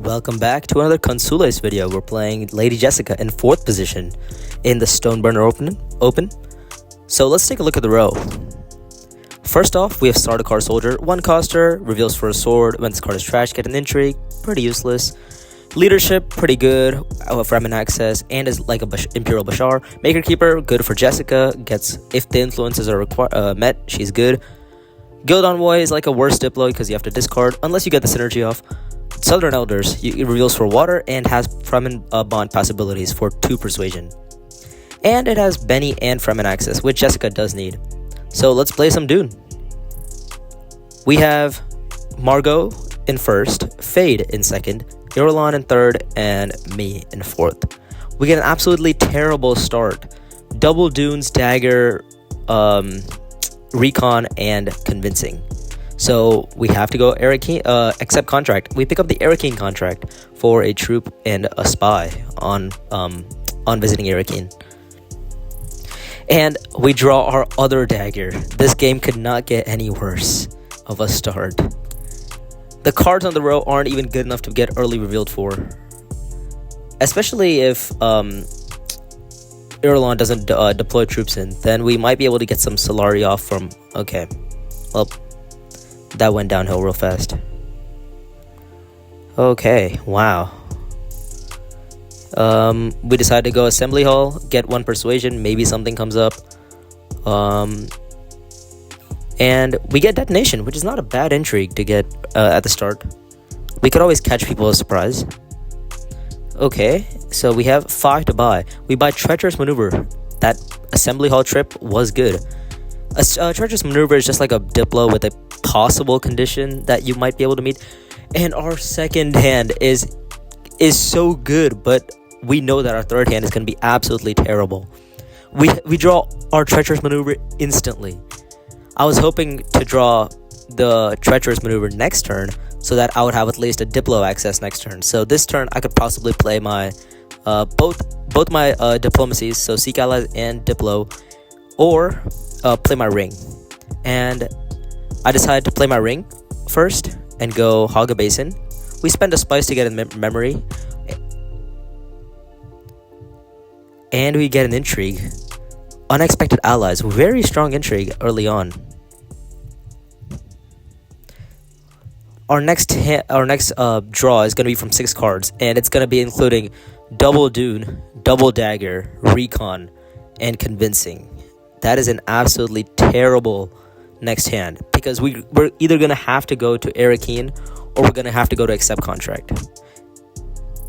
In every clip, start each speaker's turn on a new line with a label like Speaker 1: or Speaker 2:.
Speaker 1: welcome back to another Consules video. We're playing Lady Jessica in 4th position in the Stoneburner Open. So let's take a look at the row. First off, we have Sardaukar Soldier, 1 coster, reveals for a sword, when this card is trash, get an intrigue, pretty useless. Leadership, pretty good, Fremen access, and is like a Imperial Bashar. Maker Keeper, good for Jessica, gets, if the influences are met, she's good. Guild Envoy is like a worse Diplo because you have to discard, unless you get the synergy off. Southern Elders, it reveals for water and has Fremen bond possibilities for 2 persuasion. And it has Benny and Fremen access, which Jessica does need. So let's play some Dune. We have Margot in 1st, Fade in 2nd, Irulan in 3rd, and me in 4th. We get an absolutely terrible start. Double Dunes, Dagger, Recon, and Convincing. So we have to go accept contract. We pick up the Arakeen contract for a troop and a spy on visiting Arakeen. And we draw our other dagger. This game could not get any worse of a start. The cards on the row aren't even good enough to get early revealed for. Especially if Irulan doesn't deploy troops in, then we might be able to get some Solari off from... Okay, well, that went downhill real fast. Okay, wow. We decided to go Assembly Hall, get 1 persuasion, maybe something comes up. And we get Detonation, which is not a bad intrigue to get at the start. We could always catch people as surprise. Okay, so we have 5 to buy. We buy Treacherous Maneuver. That Assembly Hall trip was good. A Treacherous Maneuver is just like a Diplo with a possible condition that you might be able to meet. And our second hand is so good, but we know that our third hand is going to be absolutely terrible. We draw our Treacherous Maneuver instantly. I was hoping to draw the Treacherous Maneuver next turn so that I would have at least a Diplo access next turn. So this turn I could possibly play my both my diplomacies, so Seek Allies and Diplo, or play my Ring. And I decided to play my Ring first and go Hog a Basin. We spend a spice to get a memory, and we get an intrigue. Unexpected allies, very strong intrigue early on. Our next draw is going to be from 6 cards, and it's going to be including Double Dune, Double Dagger, Recon, and Convincing. That is an absolutely terrible next hand, because we're either going to have to go to Arakeen, or we're going to have to go to accept contract.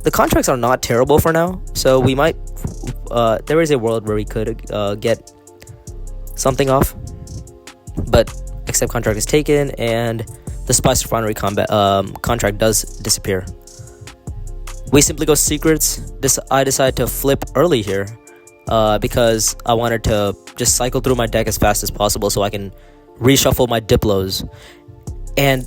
Speaker 1: The contracts are not terrible for now, so we might... there is a world where we could get something off, but accept contract is taken, and the Spice Refinery contract does disappear. We simply go Secrets. I decided to flip early here because I wanted to just cycle through my deck as fast as possible so I can reshuffle my Diplos. And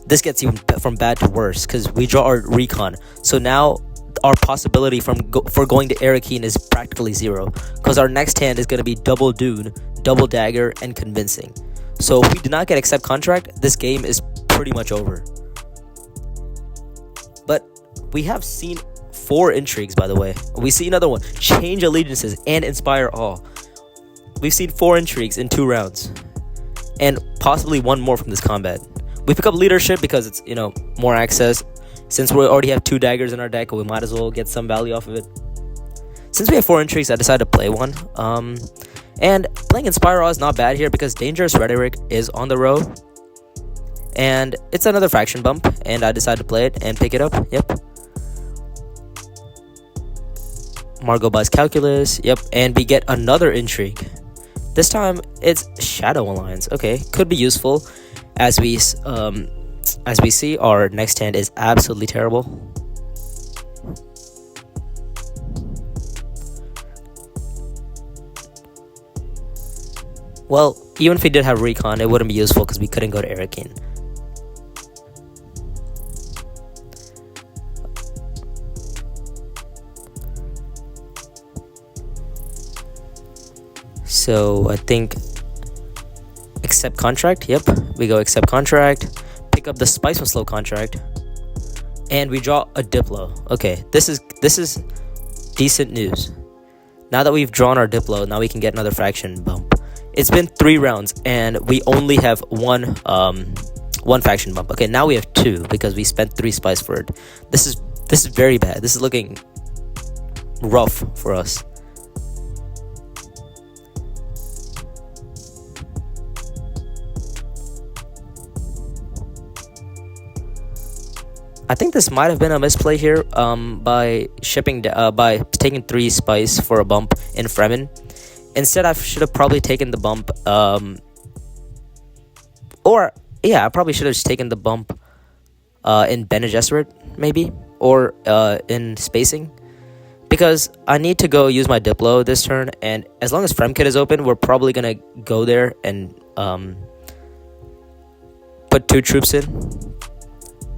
Speaker 1: this gets even from bad to worse because we draw our Recon. So now our possibility for going to Arakeen is practically 0, because our next hand is going to be Double Dune, Double Dagger, and Convincing. So if we do not get accept contract, this game is pretty much over. But we have seen 4 intrigues, by the way. We see another one, Change Allegiances and Inspire Awe. We've seen 4 intrigues in 2 rounds, and possibly 1 more from this combat. We pick up Leadership because it's, more access. Since we already have 2 daggers in our deck, we might as well get some value off of it. Since we have 4 intrigues, I decided to play one. And playing Inspire Awe is not bad here because Dangerous Rhetoric is on the row. And it's another faction bump, and I decided to play it and pick it up. Yep. Margot buys Calculus. Yep. And we get another intrigue. This time, it's Shadow Alliance. Okay, could be useful as we see, our next hand is absolutely terrible. Well, even if we did have Recon, it wouldn't be useful because we couldn't go to Arakeen. So I think accept contract. Yep, we go accept contract. Pick up the Spice and Slow contract. and we draw a Diplo. Okay, this is decent news. Now that we've drawn our Diplo, now we can get another faction bump. It's been 3 rounds, and we only have one faction bump. Okay, now we have 2 because we spent 3 spice for it. This is very bad. This is looking rough for us. I think this might have been a misplay here by taking 3 spice for a bump in Fremen. Instead, I should have probably taken the bump, I probably should have just taken the bump in Bene Gesserit, maybe, or in spacing, because I need to go use my Diplo this turn, and as long as Fremkit is open, we're probably gonna go there and put 2 troops in.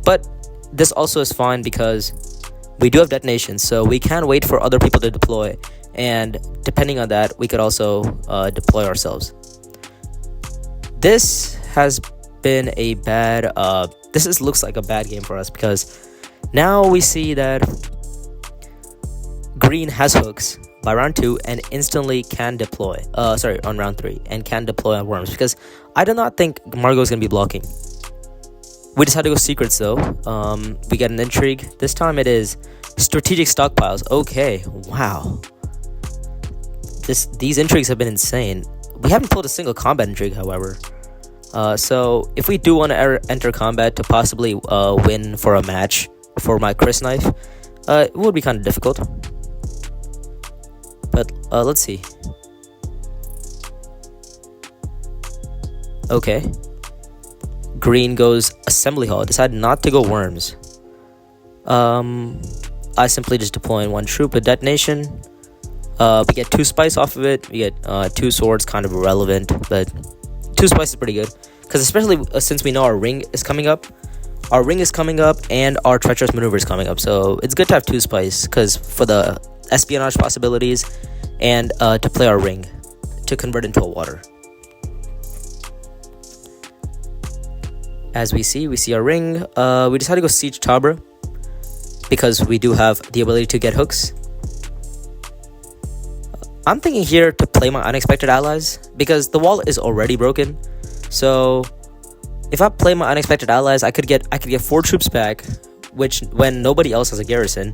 Speaker 1: But this also is fine because we do have detonations, so we can wait for other people to deploy, and depending on that, we could also deploy ourselves. This has been a bad looks like a bad game for us, because now we see that green has hooks by round 2 and instantly can deploy on round 3 and can deploy on worms, because I do not think Margot is going to be blocking. We decided to go secrets though. We get an intrigue. This time it is strategic stockpiles. Okay, wow. These intrigues have been insane. We haven't pulled a single combat intrigue, however. So if we do want to enter combat to possibly win for a match for my Chris knife, it would be kind of difficult. But let's see. Okay. Green goes assembly hall. Decided not to go worms. I simply just deploy in 1 troop, a detonation. We get 2 spice off of it. We get 2 swords, kind of irrelevant, but 2 spice is pretty good, because especially since we know our ring is coming up. Our ring is coming up, and our treacherous maneuver is coming up, so it's good to have 2 spice, because for the espionage possibilities, and to play our ring to convert into a water. As we see our ring. We decided to go siege Tabra because we do have the ability to get hooks. I'm thinking here to play my unexpected allies, because the wall is already broken. So if I play my unexpected allies, I could get 4 troops back, which when nobody else has a garrison,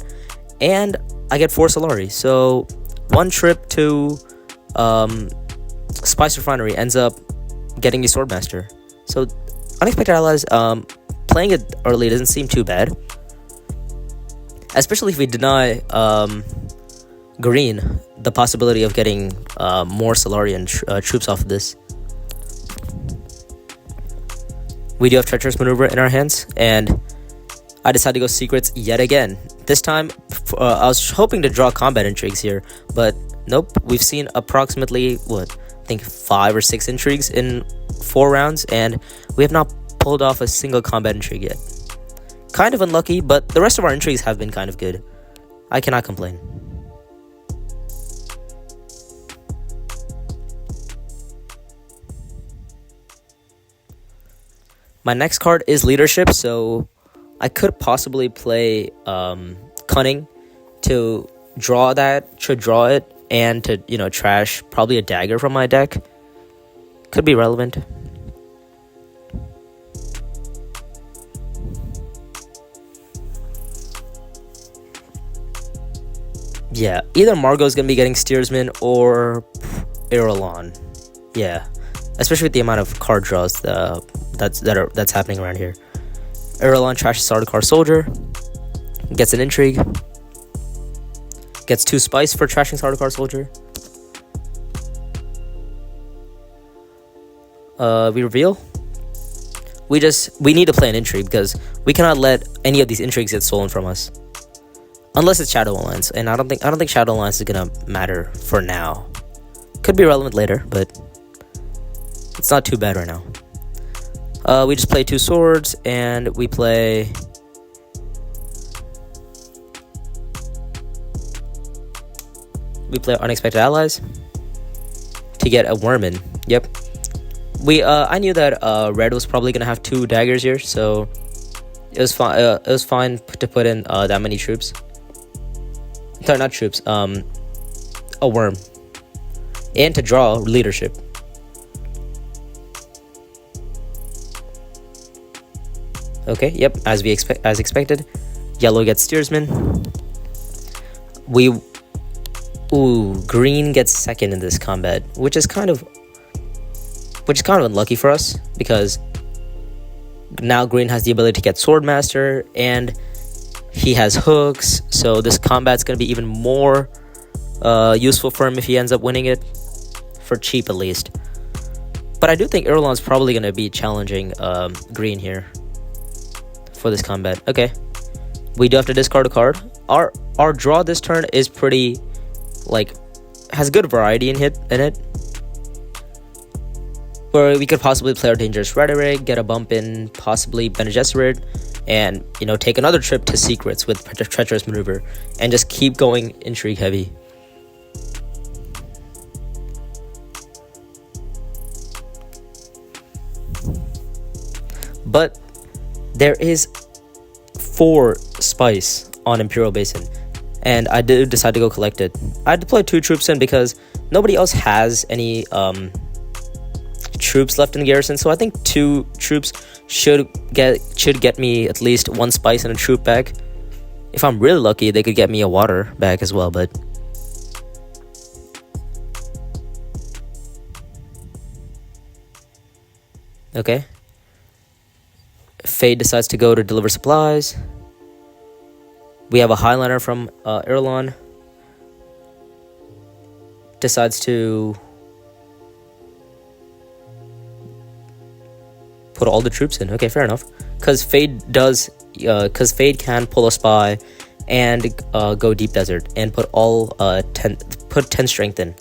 Speaker 1: and I get 4 Solari. So 1 trip to Spice Refinery ends up getting a Swordmaster. So unexpected allies, playing it early doesn't seem too bad, especially if we deny green the possibility of getting more Solarian troops off of this. We do have treacherous maneuver in our hands, and I decided to go secrets yet again. This time I was hoping to draw combat intrigues here, but nope. We've seen approximately I think 5 or 6 intrigues in 4 rounds, and we have not pulled off a single combat intrigue yet. Kind of unlucky, but the rest of our intrigues have been kind of good. I cannot complain. My next card is leadership, so I could possibly play cunning to draw it, and to trash probably a dagger from my deck. Could be relevant. Yeah, either Margot's gonna be getting steersman or Irulan. Yeah, especially with the amount of card draws that's happening around here. Irulan trashes Sardaukar soldier, gets an intrigue, gets 2 spice for trashing Sardaukar soldier. We reveal. We need to play an intrigue, because we cannot let any of these intrigues get stolen from us, unless it's Shadow Alliance, and I don't think Shadow Alliance is gonna matter for now. Could be relevant later, but it's not too bad right now. We just play 2 swords, and we play unexpected allies to get a Wormin. Yep. I knew that red was probably gonna have 2 daggers here, so It was fine. It was fine to put in that many troops. Sorry, not troops. A worm, and to draw leadership. Okay. Yep. As expected, yellow gets steersman. Green gets second in this combat, which is kind of unlucky for us because now green has the ability to get swordmaster and he has hooks, so this combat's going to be even more useful for him if he ends up winning it, for cheap at least. But I do think Irulan's probably going to be challenging green here for this combat. Okay, we do have to discard a card. Our draw this turn is pretty, has good variety in it, where we could possibly play our Dangerous Rhetoric, get a bump in possibly Bene Gesserit, and take another trip to Secrets with Treacherous Maneuver, and just keep going intrigue heavy. But there is 4 spice on Imperial Basin, and I did decide to go collect it. I deployed 2 troops in because nobody else has any troops left in the garrison, so I think 2 troops should get me at least 1 spice and a troop back. If I'm really lucky, they could get me a water back as well, but okay. Fade decides to go to deliver supplies. We have a Highliner from Irulan. Decides to put all the troops in. Okay, fair enough. Because Fade can pull a spy and go deep desert and put 10 strength in.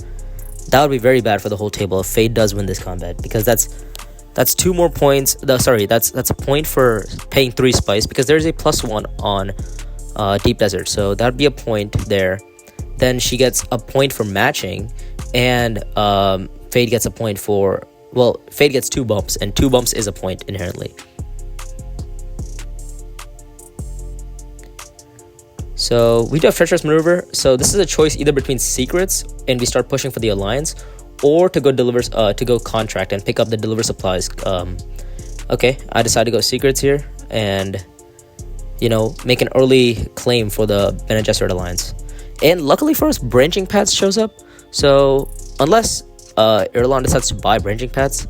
Speaker 1: That would be very bad for the whole table if Fade does win this combat, because that's 2 more points. That's a point for paying 3 spice, because there's a +1 on deep desert, so that'd be a point there. Then she gets a point for matching, and Fade gets a point for, Fade gets 2 bumps, and 2 bumps is a point inherently. So we do have Treacherous Maneuver, so this is a choice either between Secrets and we start pushing for the Alliance, or to go contract and pick up the deliver supplies. Okay, I decided to go Secrets here and make an early claim for the Bene Gesserit Alliance. And luckily for us, Branching Paths shows up. So unless Irulan decides to buy Branching Paths,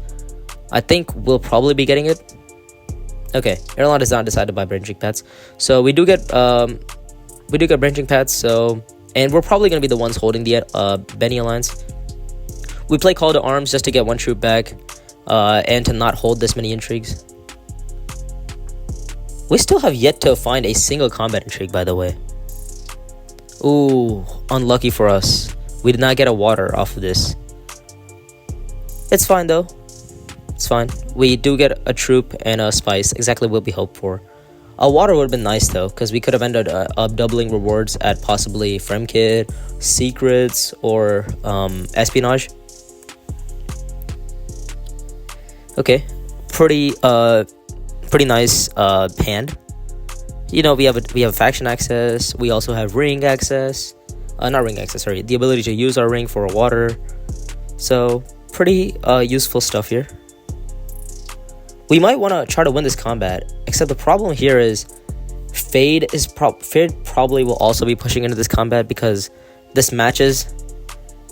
Speaker 1: I think we'll probably be getting it. Okay, Irulan does not decide to buy Branching Paths, so we do get Branching Paths. So, and we're probably gonna be the ones holding the Benny Alliance. We play Call to Arms just to get 1 troop back, and to not hold this many intrigues. We still have yet to find a single combat intrigue, by the way. Ooh, unlucky for us. We did not get a water off of this. It's fine though. It's fine. We do get a troop and a spice, exactly what we hoped for. A water would have been nice though, because we could have ended up doubling rewards at possibly Fremkid, Secrets, or Espionage. Okay, pretty nice hand. We have faction access. We also have ring access. Not ring access, sorry. The ability to use our ring for a water. So pretty useful stuff here. We might want to try to win this combat, except the problem here is Fade probably will also be pushing into this combat, because this matches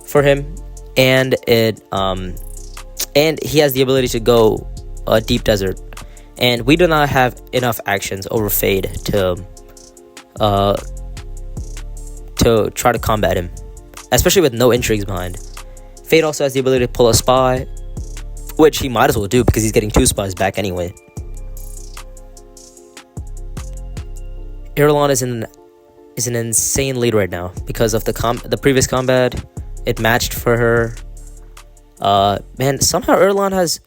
Speaker 1: for him, and he has the ability to go deep desert, and we do not have enough actions over Fade to try to combat him, especially with no intrigues behind. Fade also has the ability to pull a spy, which he might as well do because he's getting 2 spies back anyway. Irulan is an insane lead right now because of the previous combat. It matched for her. Man, somehow Irulan has,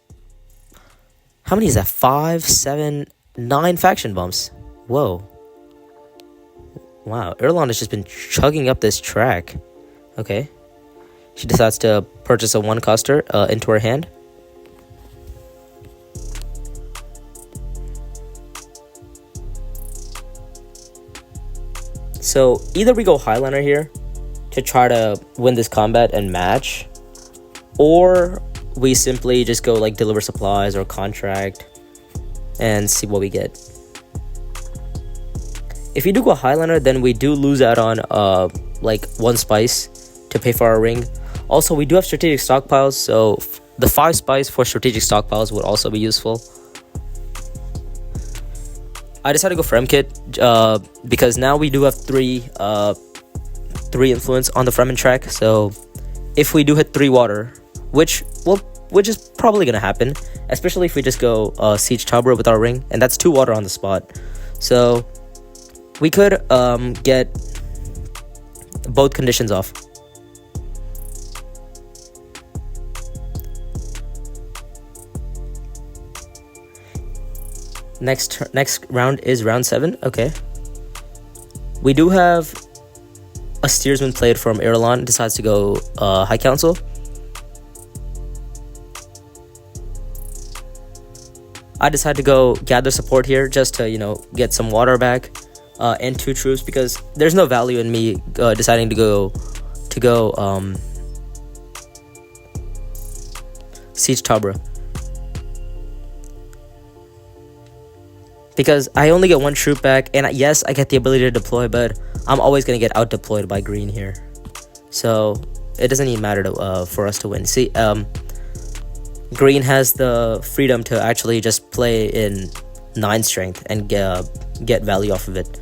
Speaker 1: how many is that? 5, 7, 9 faction bumps. Whoa. Wow, Irulan has just been chugging up this track. Okay. She decides to purchase a 1-coster into her hand. So either we go Highliner here to try to win this combat and match, or we simply just go like deliver supplies or contract and see what we get. If you do go Highliner, then we do lose out on like 1 spice to pay for our ring. Also, we do have strategic stockpiles, so the 5 spice for strategic stockpiles would also be useful. I decided to go Fremkit because now we do have 3 influence on the Fremen track. So if we do hit 3 water, which is probably gonna happen, especially if we just go Siege Tabra with our ring, and that's 2 water on the spot. So we could get both conditions off. Next round is round 7. Okay. We do have a steersman played from Irulan, decides to go High Council. I decided to go gather support here just to, you know, get some water back and 2 troops, because there's no value in me deciding to go Siege Tabra, because I only get 1 troop back, and yes, I get the ability to deploy, but I'm always gonna get out deployed by green here, so it doesn't even matter for us to win. See, green has the freedom to actually just play in 9 strength and get value off of it.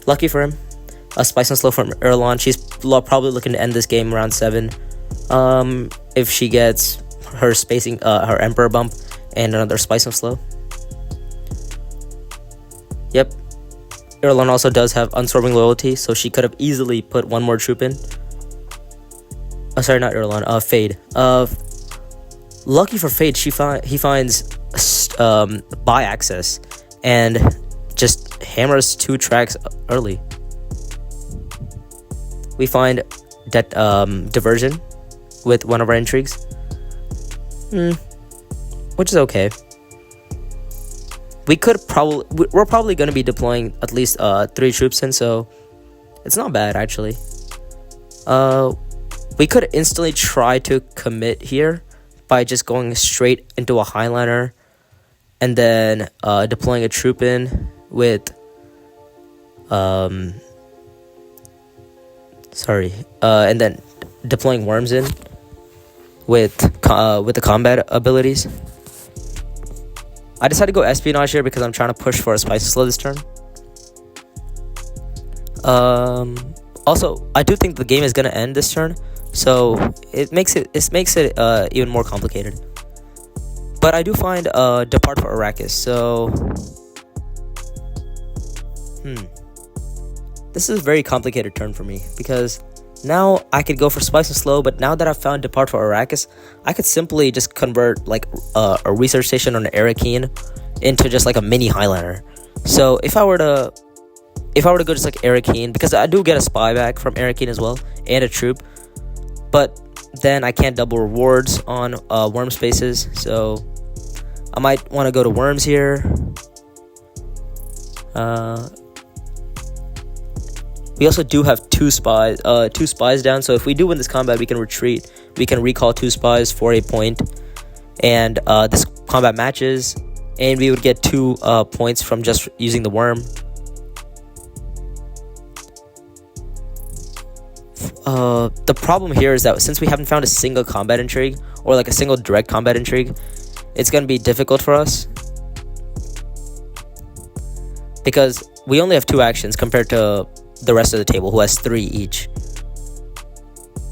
Speaker 1: Lucky for him. A Spice and Slow from Irulan. She's probably looking to end this game around 7. If she gets her spacing, her Emperor bump and another Spice and Slow. Yep. Irulan also does have Unswerving Loyalty, so she could have easily put 1 more troop in. Sorry, not Irulan. Fade. Lucky for Fade, he finds buy access and just hammers 2 tracks early. We find that diversion with one of our intrigues, which is okay. We're probably going to be deploying at least 3 troops in, so it's not bad actually. We could instantly try to commit here by just going straight into a Highliner and then deploying a troop in with and then deploying worms in with the combat abilities. I decided to go espionage here because I'm trying to push for a spice slow this turn. Also, I do think the game is gonna end this turn, so it makes it even more complicated. But I do find depart for Arrakis, so this is a very complicated turn for me, because now I could go for Spice and Slow, but now that I've found Depart for Arrakis, I could simply just convert like a research station on an Arakeen into just like a mini Highliner. So if I were to go just like Arakeen, because I do get a spy back from Arakeen as well and a troop, but then I can't double rewards on worm spaces, so I might want to go to worms here. We also do have 2 spies down, so if we do win this combat, we can retreat. We can recall 2 spies for a point, and this combat matches, and we would get 2 points from just using the worm. The problem here is that since we haven't found a single combat intrigue, or like a single direct combat intrigue, it's going to be difficult for us, because we only have 2 actions compared to the rest of the table, who has 3 each.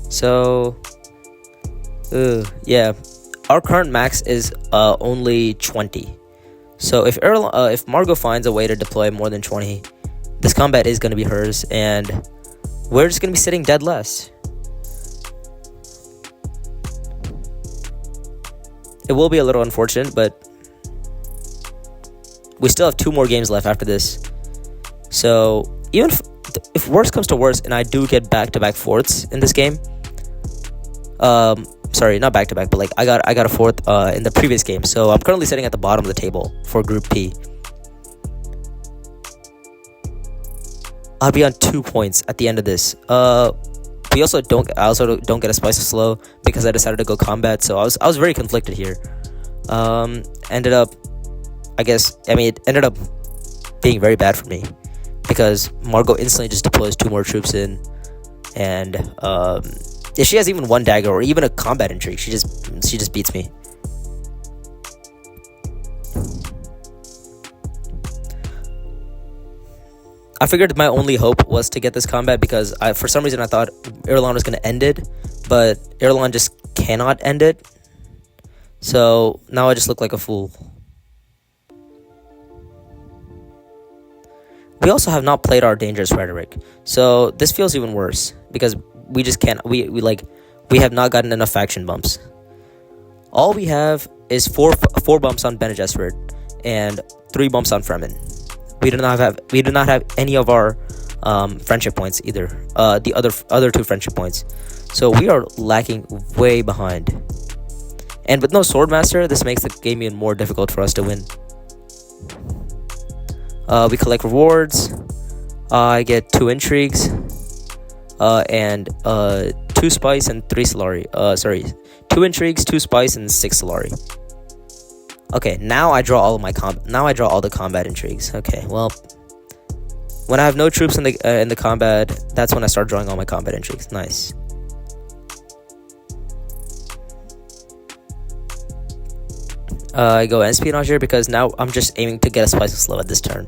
Speaker 1: So yeah, our current max is only 20. So if Margot finds a way to deploy more than 20, this combat is going to be hers, and we're just going to be sitting dead less. It will be a little unfortunate, but we still have 2 more games left after this. So even if worse comes to worse and I do get back-to-back 4ths in this game, sorry, not back-to-back, but like I got a 4th in the previous game, so I'm currently sitting at the bottom of the table for Group P. I'll be on 2 points at the end of this. We also don't. I also don't get a spice of slow because I decided to go combat. So I was very conflicted here. Ended up, it ended up being very bad for me because Margot instantly just deploys 2 more troops in, and if she has even 1 dagger or even a combat intrigue, she just beats me. I figured my only hope was to get this combat because for some reason I thought Irulan was going to end it, but Irulan just cannot end it. So now I just look like a fool. We also have not played our Dangerous Rhetoric, so this feels even worse because we just can't. We have not gotten enough faction bumps. All we have is four bumps on Bene Gesserit and 3 bumps on Fremen. We do not have any of our friendship points either. The other 2 friendship points. So we are lacking way behind. And with no Swordmaster, this makes the game even more difficult for us to win. We collect rewards. I get 2 intrigues. And 2 spice and 3 Solari. 2 intrigues, 2 spice, and 6 Solari. Okay, now I draw all of my all the combat intrigues. Okay, well, when I have no troops in the combat, that's when I start drawing all my combat intrigues. Nice. I go espionage here because now I'm just aiming to get a spice of slow at this turn.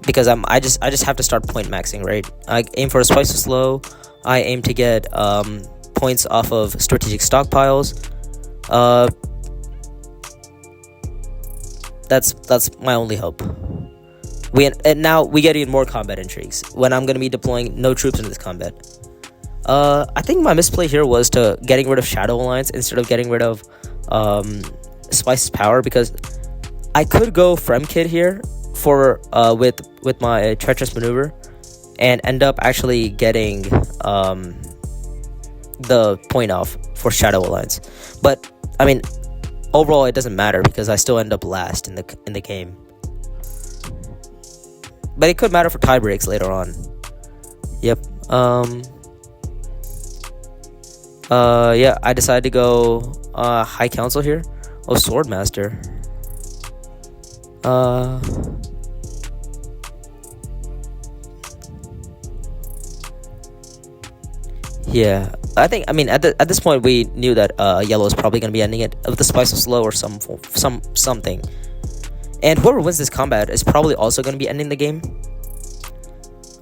Speaker 1: Because I just have to start point maxing, right? I aim for a spice of slow. I aim to get points off of strategic stockpiles. That's my only hope. Now we get even more combat intrigues when I'm going to be deploying no troops into this combat. I think my misplay here was to getting rid of Shadow Alliance instead of getting rid of Spice's Power, because I could go Fremkid here for with my Treacherous Maneuver and end up actually getting the point off for Shadow Alliance. But I mean, overall, it doesn't matter because I still end up last in the game. But it could matter for tie breaks later on. Yep. Yeah, I decided to go High Council here. Oh, Swordmaster. Yeah, I mean at this point we knew that yellow is probably going to be ending it with the Spice of Slow or something. And whoever wins this combat is probably also going to be ending the game.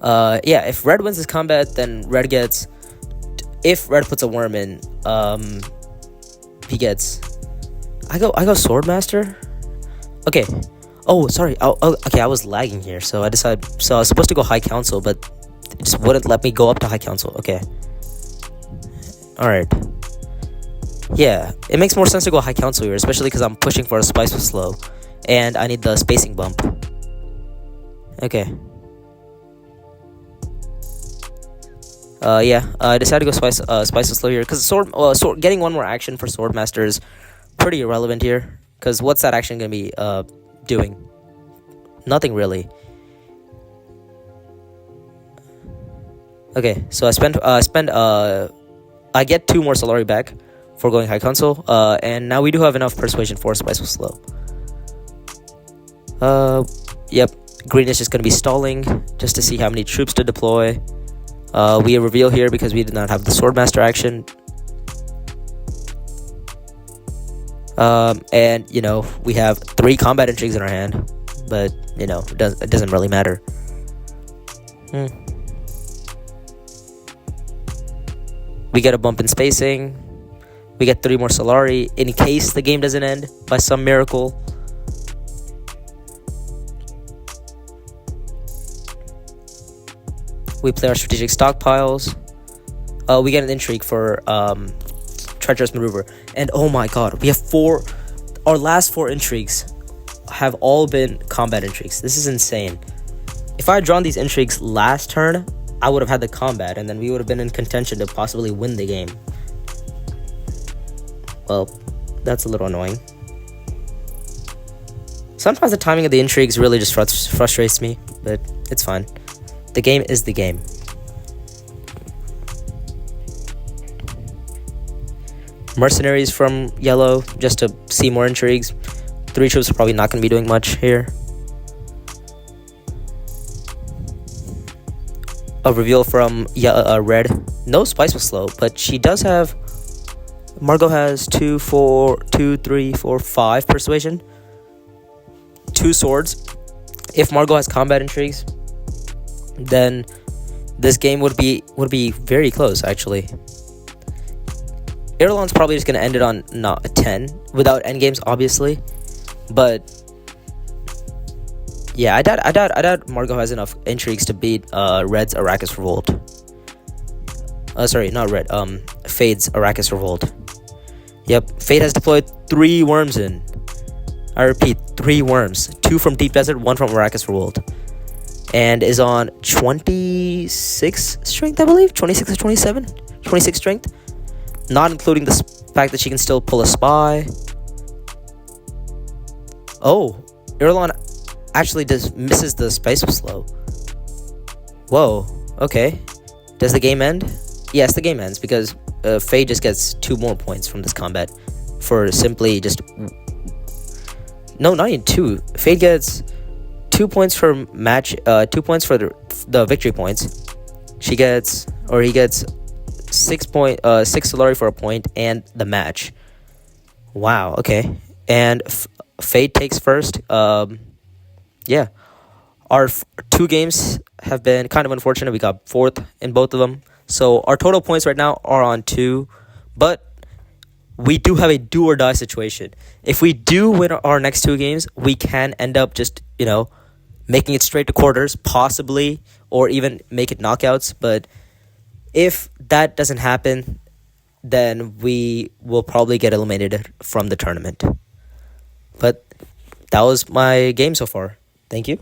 Speaker 1: Yeah, if red wins this combat, then red gets... If red puts a worm in, he gets... I go Swordmaster? Okay. Oh, sorry. Okay, I was lagging here, so I decided... So I was supposed to go High Council, but it just wouldn't let me go up to High Council. Okay. Alright. Yeah, it makes more sense to go High Council here, especially because I'm pushing for a Spice with Slow. And I need the spacing bump. Okay. Yeah, I decided to go Spice with Slow here, because getting 1 more action for Swordmaster is pretty irrelevant here. Because what's that action going to be doing? Nothing really. Okay, so I get 2 more Solari back for going High Council, and now we do have enough Persuasion for Spice with Slow. Yep, green is just going to be stalling just to see how many troops to deploy. We reveal here because we did not have the Swordmaster action. And, you know, we have 3 combat intrigues in our hand, but, you know, it doesn't really matter. We get a bump in spacing. We get 3 more Solari in case the game doesn't end by some miracle. We play our strategic stockpiles. We get an intrigue for Treacherous Maneuver. And oh my god, we have 4... Our last 4 intrigues have all been combat intrigues. This is insane. If I had drawn these intrigues last turn, I would have had the combat, and then we would have been in contention to possibly win the game. Well, that's a little annoying. Sometimes the timing of the intrigues really just frustrates me, but it's fine. The game is the game. Mercenaries from yellow, just to see more intrigues. 3 troops are probably not going to be doing much here. A reveal from red. No spice was slow, but she does have... Margot has 2, 3, 4, 5 persuasion. 2 swords. If Margot has combat intrigues, then this game would be very close, actually. Irulan's probably just going to end it on not a 10 without endgames, obviously. But yeah, I doubt Margot has enough intrigues to beat Red's Arrakis Revolt. Sorry, not Red. Fade's Arrakis Revolt. Yep, Fade has deployed 3 worms in. I repeat, 3 worms. 2 from Deep Desert, 1 from Arrakis Revolt. And is on 26 strength, I believe? 26 or 27? 26 strength. Not including the fact that she can still pull a spy. Oh, Irulan actually misses the spice slow. Whoa, okay. Does the game end? Yes, the game ends because Faye just gets 2 more points from this combat for simply just... No, not even 2. Faye gets 2 points for match, 2 points for the victory points. He gets 6 Solari for a point and the match. Wow, okay. And Fade takes first. Yeah. Our 2 games have been kind of unfortunate. We got 4th in both of them. So our total points right now are on 2. But we do have a do or die situation. If we do win our next 2 games, we can end up just, making it straight to quarters, possibly, or even make it knockouts. But if that doesn't happen, then we will probably get eliminated from the tournament. But that was my game so far. Thank you.